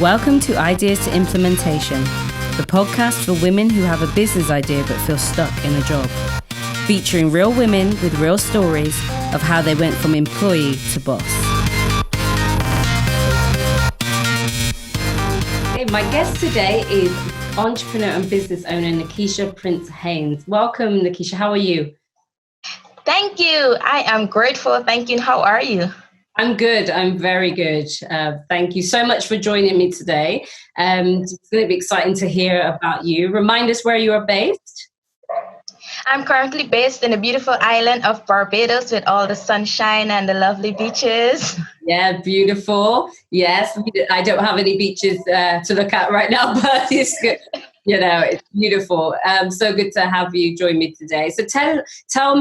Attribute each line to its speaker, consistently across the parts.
Speaker 1: Welcome to Ideas to Implementation, the podcast for women who have a business idea but feel stuck in a job. Featuring real women with real stories of how they went from employee to boss. Hey, my guest today is entrepreneur and business owner Nekisha Prince Haynes. Welcome, Nekisha. How are you?
Speaker 2: Thank you. I am grateful. Thank you. How are you?
Speaker 1: I'm good. I'm very good. Thank you so much for joining me today. It's going to be exciting to hear about you. Remind us where you are based.
Speaker 2: I'm currently based in the beautiful island of Barbados with all the sunshine and the lovely beaches.
Speaker 1: Yeah, beautiful. Yes, I don't have any beaches to look at right now, but it's good. You know, it's beautiful. So good to have you join me today. So tell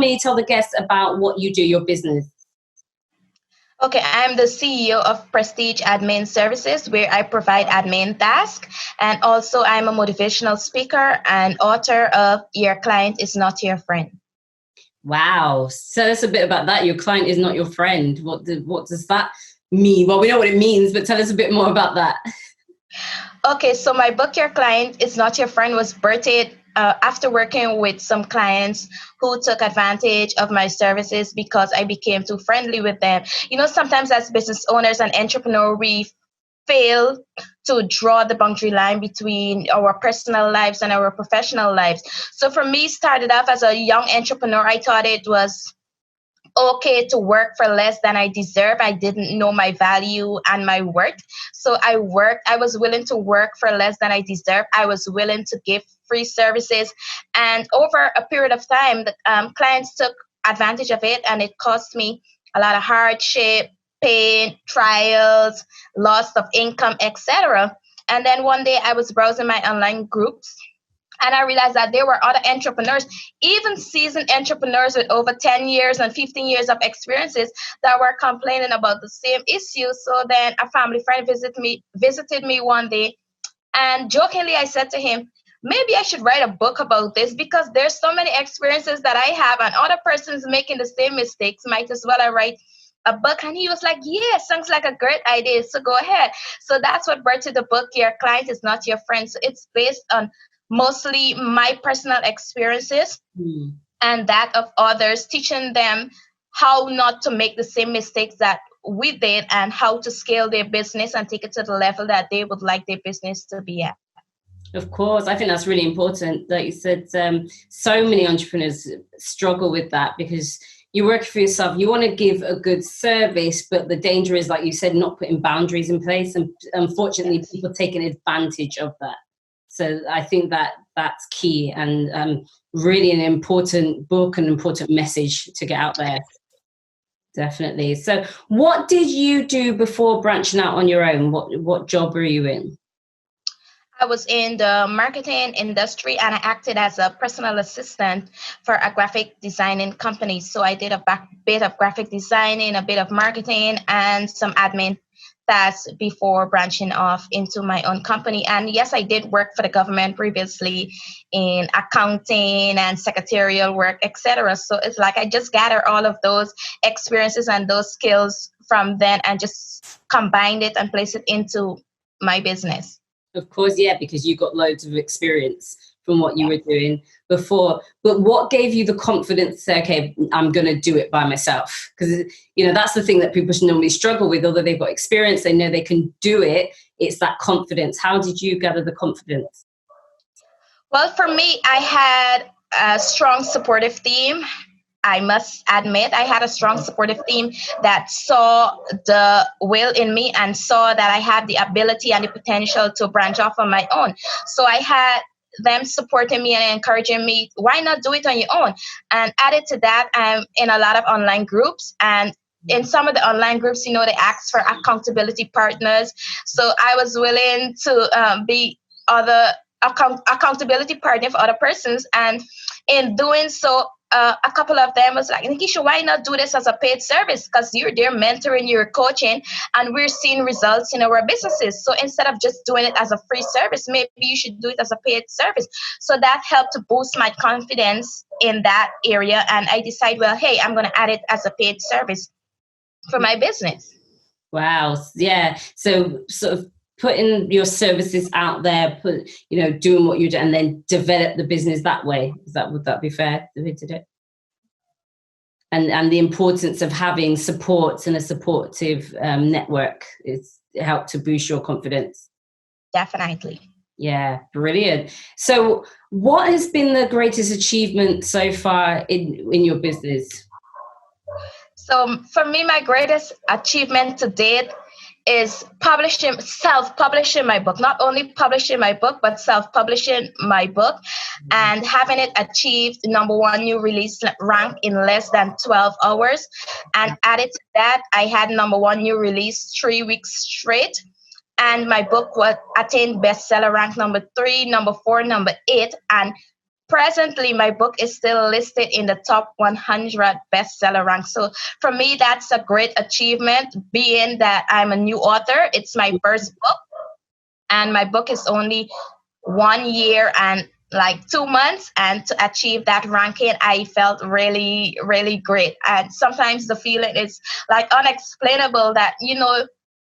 Speaker 1: the guests about what you do, your business.
Speaker 2: Okay, I'm the CEO of Prestige Admin Services, where I provide admin tasks. And also, I'm a motivational speaker and author of Your Client is Not Your Friend.
Speaker 1: Wow. Tell us a bit about that. Your client is not your friend. What does that mean? Well, we know what it means, but tell us a bit more about that.
Speaker 2: Okay, so my book, Your Client is Not Your Friend, was birthed after working with some clients who took advantage of my services because I became too friendly with them. You know, sometimes as business owners and entrepreneurs, we fail to draw the boundary line between our personal lives and our professional lives. So for me, started off as a young entrepreneur, I thought it was okay to work for less than I deserve. I didn't know my value and my worth. So I was willing to work for less than I deserve. I was willing to give free services. And over a period of time, the clients took advantage of it, and it cost me a lot of hardship, pain, trials, loss of income, etc. And then one day I was browsing my online groups, and I realized that there were other entrepreneurs, even seasoned entrepreneurs with over 10 years and 15 years of experiences, that were complaining about the same issue. So then a family friend visited me one day, and jokingly I said to him, maybe I should write a book about this because there's so many experiences that I have and other persons making the same mistakes. Might as well I write a book. And he was like, yeah, sounds like a great idea. So go ahead. So that's what brought to the book, Your Client is Not Your Friend. So it's based on mostly my personal experiences and that of others, teaching them how not to make the same mistakes that we did and how to scale their business and take it to the level that they would like their business to be at.
Speaker 1: Of course, I think that's really important. Like you said, so many entrepreneurs struggle with that because you work for yourself. You want to give a good service, but the danger is, like you said, not putting boundaries in place. And unfortunately, people taking advantage of that. So I think that's key and really an important book, an important message to get out there. Definitely. So what did you do before branching out on your own? What job were you in?
Speaker 2: I was in the marketing industry and I acted as a personal assistant for a graphic designing company. So I did a bit of graphic designing, a bit of marketing, and some admin tasks before branching off into my own company. And yes, I did work for the government previously in accounting and secretarial work, etc. So it's like I just gather all of those experiences and those skills from then and just combined it and place it into my business.
Speaker 1: Of course, yeah, because you got loads of experience from what you were doing before. But what gave you the confidence to say, okay, I'm going to do it by myself? Because, you know, that's the thing that people normally struggle with. Although they've got experience, they know they can do it. It's that confidence. How did you gather the confidence?
Speaker 2: Well, for me, I had a strong supportive team. I must admit, I had a strong supportive team that saw the will in me and saw that I had the ability and the potential to branch off on my own. So I had them supporting me and encouraging me, why not do it on your own? And added to that, I'm in a lot of online groups, and in some of the online groups, you know, they ask for accountability partners. So I was willing to be other accountability partner for other persons. And in doing so, a couple of them was like, Nekisha, why not do this as a paid service? Because you're there mentoring, you're coaching, and we're seeing results in our businesses. So instead of just doing it as a free service, maybe you should do it as a paid service. So that helped to boost my confidence in that area. And I decided, well, hey, I'm going to add it as a paid service for my business.
Speaker 1: Wow. Yeah. So sort of putting your services out there, doing what you do, and then develop the business that way. Would that be fair the way to do it? And the importance of having supports and a supportive network is help to boost your confidence.
Speaker 2: Definitely.
Speaker 1: Yeah, brilliant. So what has been the greatest achievement so far in your business?
Speaker 2: So for me, my greatest achievement to date is self-publishing my book. Not only publishing my book, but self-publishing my book and having it achieved #1 new release rank in less than 12 hours. And added to that, I had #1 new release 3 weeks straight. And my book was attained bestseller rank #3, #4, #8. And presently, my book is still listed in the top 100 bestseller rank. So for me, that's a great achievement, being that I'm a new author. It's my first book, and my book is only 1 year and like 2 months. And to achieve that ranking, I felt really, really great. And sometimes the feeling is like unexplainable that,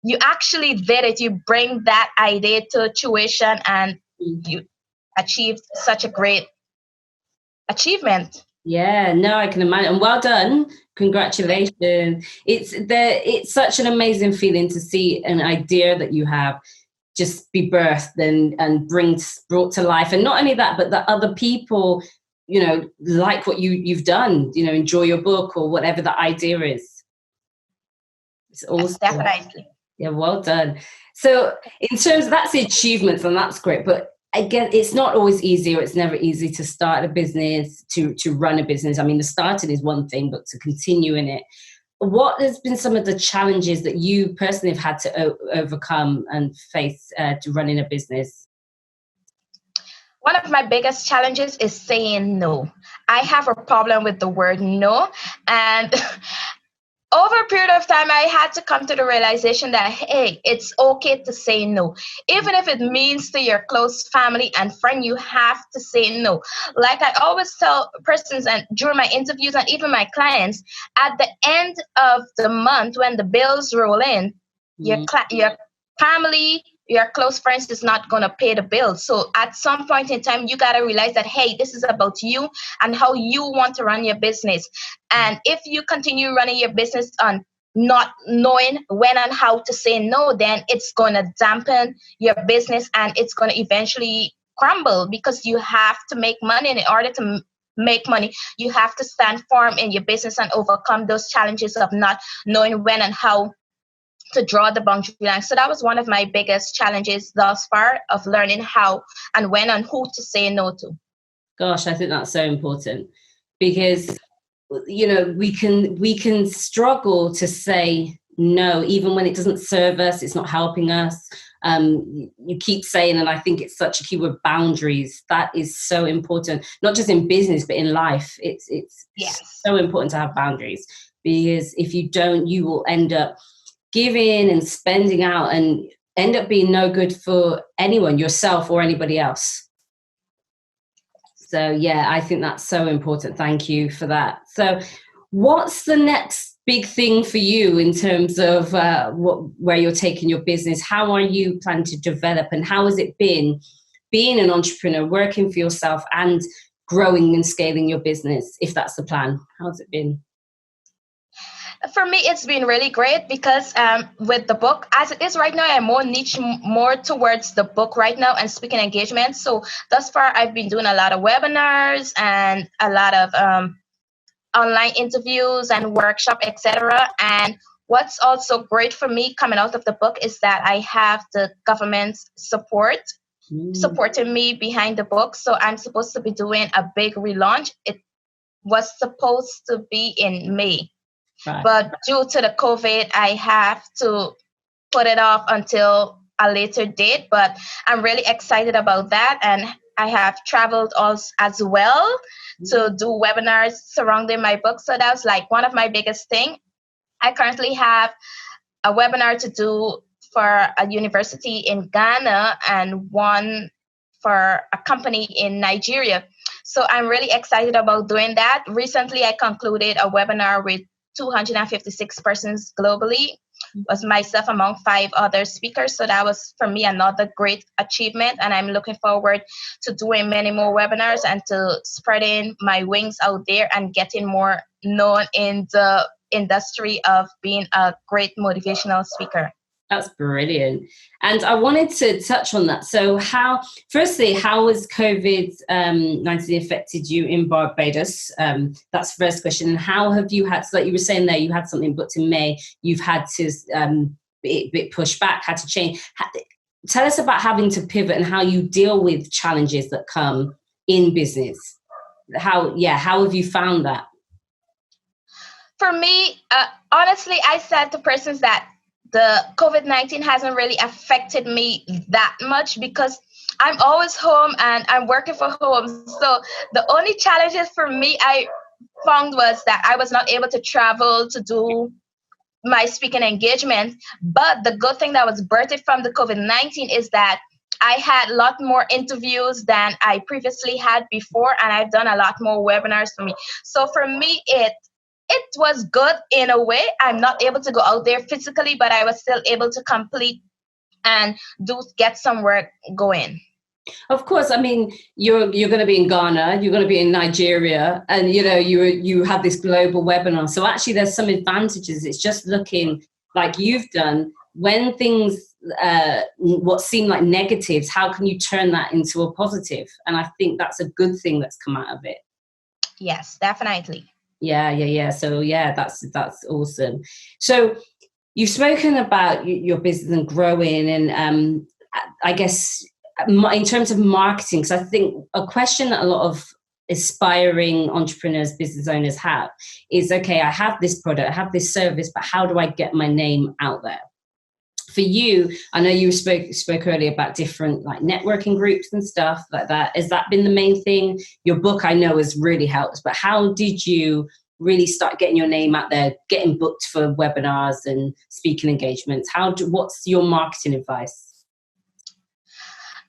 Speaker 2: you actually did it. You bring that idea to fruition and you achieved such a great achievement.
Speaker 1: Yeah, no, I can imagine. And well done. Congratulations. It's such an amazing feeling to see an idea that you have just be birthed and brought to life. And not only that, but that other people, like what you've done, enjoy your book or whatever the idea is. It's awesome.
Speaker 2: Yes, definitely.
Speaker 1: Yeah, well done. So in terms of that's the achievements, and that's great. But again, it's not always easy, or it's never easy to start a business, to run a business. I mean, the starting is one thing, but to continue in it. What has been some of the challenges that you personally have had to overcome and face to running a business?
Speaker 2: One of my biggest challenges is saying no. I have a problem with the word no. And over a period of time, I had to come to the realization that, hey, it's okay to say no. Even if it means to your close family and friend, you have to say no. Like I always tell persons and during my interviews and even my clients, at the end of the month when the bills roll in, your family, your close friends is not going to pay the bills. So at some point in time, you got to realize that, hey, this is about you and how you want to run your business. And if you continue running your business on not knowing when and how to say no, then it's going to dampen your business and it's going to eventually crumble, because you have to make money. And in order to make money, you have to stand firm in your business and overcome those challenges of not knowing when and how to draw the boundary line. So that was one of my biggest challenges thus far, of learning how and when and who to say no to.
Speaker 1: Gosh, I think that's so important, because we can struggle to say no, even when it doesn't serve us, it's not helping us. You keep saying, and I think it's such a key word, boundaries. That is so important, not just in business, but in life. It's
Speaker 2: Yes.
Speaker 1: so important to have boundaries, because if you don't, you will end up giving and spending out and end up being no good for anyone, yourself or anybody else. So yeah, I think that's so important. Thank you for that. So what's the next big thing for you in terms of where you're taking your business? How are you planning to develop, and how has it been being an entrepreneur, working for yourself and growing and scaling your business, if that's the plan? How's it been?
Speaker 2: For me, it's been really great, because with the book, as it is right now, I'm more niche, more towards the book right now and speaking engagements. So thus far, I've been doing a lot of webinars and a lot of online interviews and workshop, etc. And what's also great for me coming out of the book is that I have the government's supporting me behind the book. So I'm supposed to be doing a big relaunch. It was supposed to be in May. Right. But due to the COVID, I have to put it off until a later date. But I'm really excited about that. And I have traveled as well to do webinars surrounding my book. So that was like one of my biggest things. I currently have a webinar to do for a university in Ghana and one for a company in Nigeria. So I'm really excited about doing that. Recently, I concluded a webinar with 256 persons globally. was myself among 5 other speakers. So that was for me another great achievement. And I'm looking forward to doing many more webinars and to spreading my wings out there and getting more known in the industry of being a great motivational speaker.
Speaker 1: That's brilliant. And I wanted to touch on that. So firstly, how has COVID-19 affected you in Barbados? That's the first question. And how have you had, so like you were saying there, you had something booked in May, you've had to be pushed back, had to change. Tell us about having to pivot and how you deal with challenges that come in business. How have you found that?
Speaker 2: For me, honestly, I said to persons that the COVID-19 hasn't really affected me that much because I'm always home and I'm working from home. So the only challenges for me I found was that I was not able to travel to do my speaking engagement. But the good thing that was birthed from the COVID-19 is that I had a lot more interviews than I previously had before, and I've done a lot more webinars for me. So for me, it was good in a way. I'm not able to go out there physically, but I was still able to complete and get some work going.
Speaker 1: Of course, I mean, you're going to be in Ghana, you're going to be in Nigeria, and you have this global webinar. So actually, there's some advantages. It's just looking like you've done. When things what seem like negatives, how can you turn that into a positive? And I think that's a good thing that's come out of it.
Speaker 2: Yes, definitely.
Speaker 1: Yeah. So that's awesome. So you've spoken about your business and growing, and I guess in terms of marketing, because I think a question that a lot of aspiring entrepreneurs, business owners have is, okay, I have this product, I have this service, but how do I get my name out there? For you, I know you spoke earlier about different like networking groups and stuff like that. Has that been the main thing? Your book, I know, has really helped, but how did you really start getting your name out there, getting booked for webinars and speaking engagements? What's your marketing advice?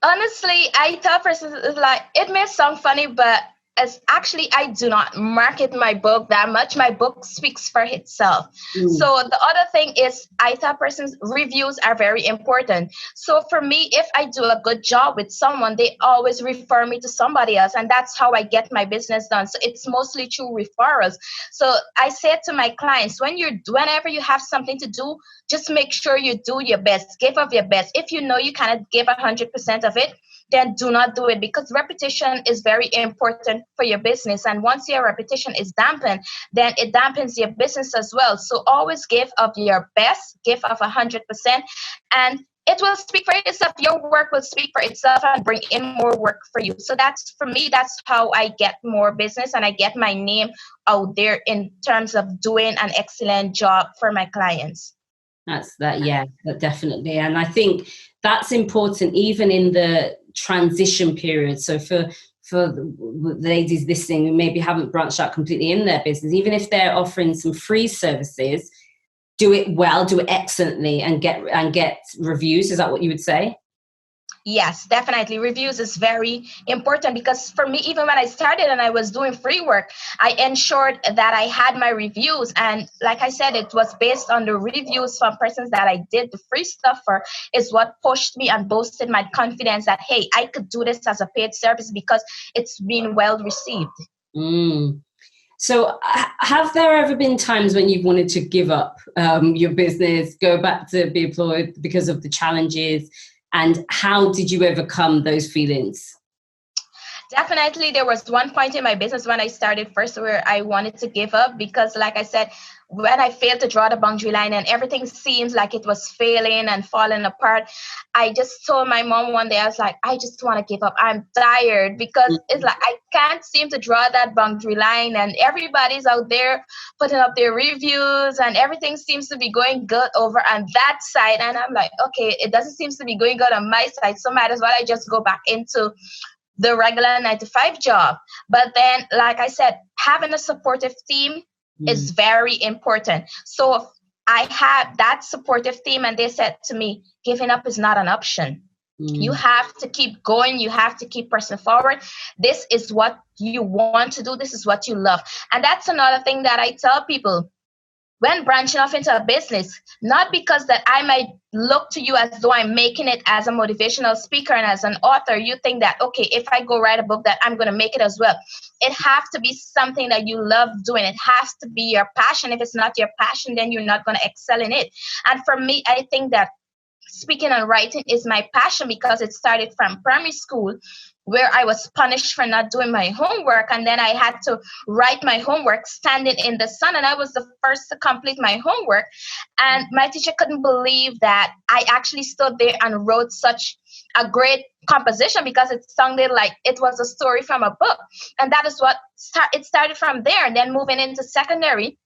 Speaker 2: Honestly, I tell persons, like, it may sound funny, but I do not market my book that much. My book speaks for itself. So the other thing is, I tell persons reviews are very important. So for me, if I do a good job with someone, they always refer me to somebody else, and that's how I get my business done. So it's mostly through referrals. So I say to my clients, whenever you have something to do, just make sure you do your best, give of your best. If you know you cannot give 100% of it, then do not do it, because repetition is very important for your business. And once your reputation is dampened, then it dampens your business as well. So always give of your best, give of 100%, and it will speak for itself. Your work will speak for itself and bring in more work for you. So that's, for me, that's how I get more business and I get my name out there in terms of doing an excellent job for my clients. Definitely.
Speaker 1: And I think that's important even in the transition period. So for the ladies listening who maybe haven't branched out completely in their business, even if they're offering some free services, do it well, do it excellently, and get reviews. Is that what you would say?
Speaker 2: Yes, definitely. Reviews is very important, because for me, even when I started and I was doing free work, I ensured that I had my reviews. And like I said, it was based on the reviews from persons that I did the free stuff for, is what pushed me and boosted my confidence that, hey, I could do this as a paid service because it's been well received.
Speaker 1: So have there ever been times when you've wanted to give up your business, go back to be employed because of the challenges? And how did you overcome those feelings?
Speaker 2: Definitely, there was one point in my business when I started first where I wanted to give up, because like I said, when I failed to draw the boundary line and everything seemed like it was failing and falling apart, I just told my mom one day, I was like, I just want to give up. I'm tired, because it's like I can't seem to draw that boundary line, and everybody's out there putting up their reviews and everything seems to be going good over on that side. And I'm like, okay, it doesn't seem to be going good on my side, so might as well I just go back into the regular 9-to-5 job. But then, like I said, having a supportive team is very important. So I had that supportive team, and they said to me, giving up is not an option. You have to keep going. You have to keep pressing forward. This is what you want to do. This is what you love. And that's another thing that I tell people. when branching off into a business, not because that I might look to you as though I'm making it as a motivational speaker and as an author, you think that, okay, if I go write a book that I'm going to make it as well. It has to be something that you love doing. It has to be your passion. If it's not your passion, then you're not going to excel in it. And for me, I think that speaking and writing is my passion because it started from primary school, where I was punished for not doing my homework. And then I had to write my homework standing in the sun. And I was the first to complete my homework. And my teacher couldn't believe that I actually stood there and wrote such a great composition, because it sounded like it was a story from a book. And that is what it started from there. And then moving into secondary,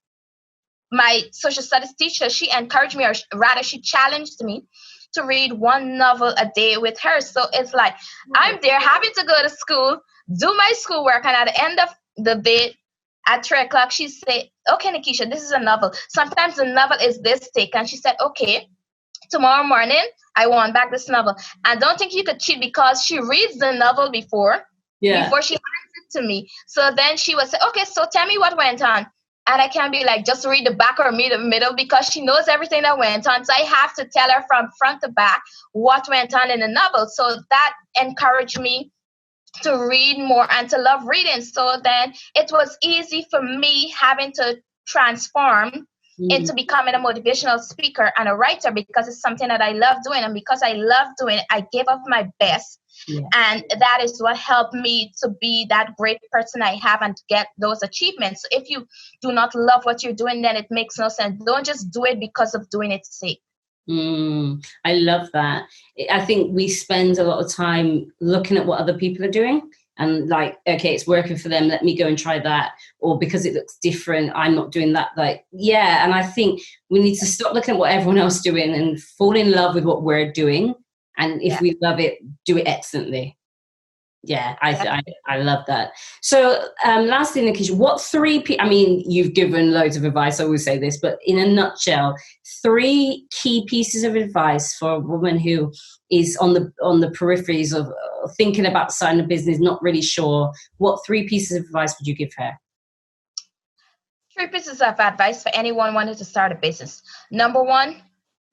Speaker 2: my social studies teacher, she encouraged me, or rather she challenged me to read one novel a day with her. So it's like I'm there having to go to school, do my schoolwork, and at the end of the day at 3 o'clock, she said, okay, Nekisha, this is a novel. Sometimes the novel is this thick. And she said, okay, tomorrow morning, I want back this novel. And don't think you could cheat, because she reads the novel before she hands it to me. So then she would say, okay, so tell me what went on. And I can't be like, just read the back or read the middle, because she knows everything that went on. So I have to tell her from front to back what went on in the novel. So that encouraged me to read more and to love reading. So then it was easy for me having to transform into becoming a motivational speaker and a writer, because it's something that I love doing. And because I love doing it, I gave up my best. Yeah. And that is what helped me to be that great person I have and to get those achievements. So if you do not love what you're doing, then it makes no sense. Don't just do it because of doing its sake.
Speaker 1: I love that. I think we spend a lot of time looking at what other people are doing and like, okay, it's working for them, let me go and try that. Or because it looks different, I'm not doing that. Like, yeah. And I think we need to stop looking at what everyone else is doing and fall in love with what we're doing. And if we love it, do it excellently. Yeah, I love that. So lastly, Nekisha, what I mean, you've given loads of advice, I always say this, but in a nutshell, 3 key pieces of advice for a woman who is on the peripheries of thinking about starting a business, not really sure. What 3 pieces of advice would you give her?
Speaker 2: 3 pieces of advice for anyone wanting to start a business. Number 1,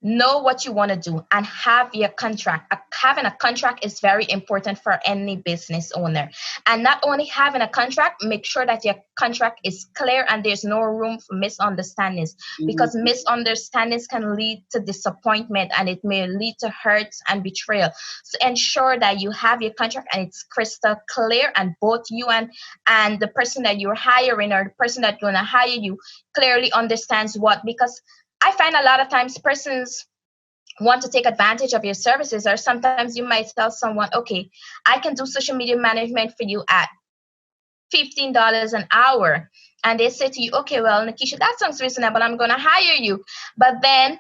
Speaker 2: know what you want to do and have your contract. Having a contract is very important for any business owner. And not only having a contract, make sure that your contract is clear and there's no room for misunderstandings, because misunderstandings can lead to disappointment and it may lead to hurts and betrayal. So ensure that you have your contract and it's crystal clear, and both you and the person that you're hiring or the person that's going to hire you clearly understands what, because I find a lot of times persons want to take advantage of your services, or sometimes you might tell someone, okay, I can do social media management for you at $15 an hour. And they say to you, okay, well, Nekisha, that sounds reasonable. I'm going to hire you. But then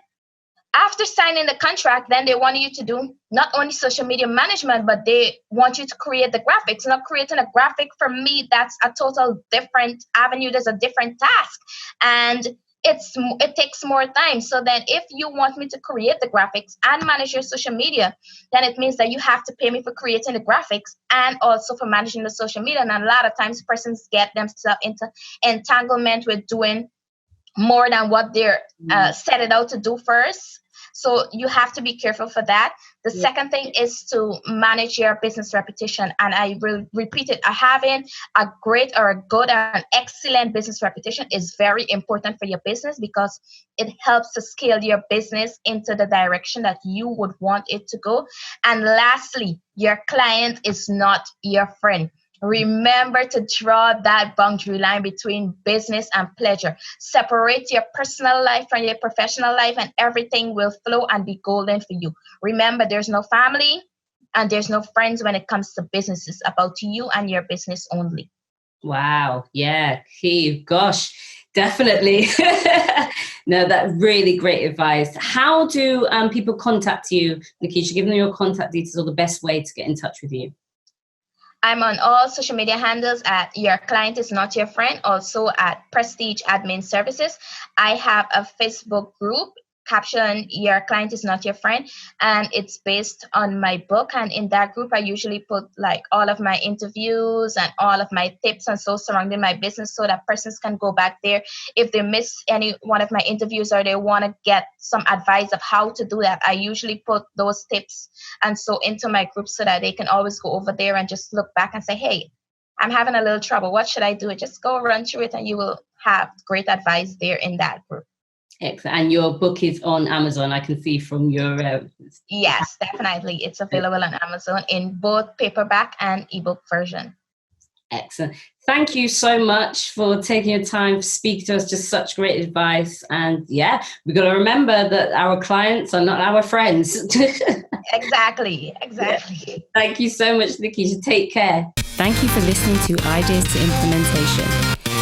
Speaker 2: after signing the contract, then they want you to do not only social media management, but they want you to create the graphics. Now, creating a graphic, for me, that's a total different avenue. There's a different task. And it takes more time. So then if you want me to create the graphics and manage your social media, then it means that you have to pay me for creating the graphics and also for managing the social media. And a lot of times persons get themselves into entanglement with doing more than what they're set it out to do first. So you have to be careful for that. The second thing is to manage your business reputation. And I will repeat it. Having a great or a good or an excellent business reputation is very important for your business, because it helps to scale your business into the direction that you would want it to go. And lastly, your client is not your friend. Remember to draw that boundary line between business and pleasure. Separate your personal life from your professional life, and everything will flow and be golden for you. Remember, there's no family and there's no friends when it comes to business. It's about you and your business only.
Speaker 1: Wow. Yeah. Gosh, definitely. No, that's really great advice. How do people contact you, Nekisha? Give them your contact details or the best way to get in touch with you.
Speaker 2: I'm on all social media handles at Your Client Is Not Your Friend, also at Prestige Admin Services. I have a Facebook group. caption, your client is not your friend, and it's based on my book. And in that group I usually put like all of my interviews and all of my tips and so surrounding my business, so that persons can go back there if they miss any one of my interviews or they want to get some advice of how to do that. I usually put those tips and so into my group, so that they can always go over there and just look back and say, hey, I'm having a little trouble, what should I do? Just go run through it and you will have great advice there in that group.
Speaker 1: Excellent. And your book is on Amazon, I can see from your...
Speaker 2: Yes, definitely. It's available on Amazon in both paperback and ebook version.
Speaker 1: Excellent. Thank you so much for taking your time to speak to us. Just such great advice. And yeah, we've got to remember that our clients are not our friends.
Speaker 2: Exactly.
Speaker 1: Thank you so much, Nekisha. Take care.
Speaker 3: Thank you for listening to Ideas to Implementation.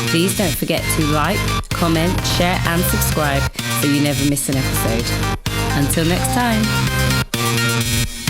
Speaker 3: Please don't forget to like, comment, share and subscribe so you never miss an episode. Until next time.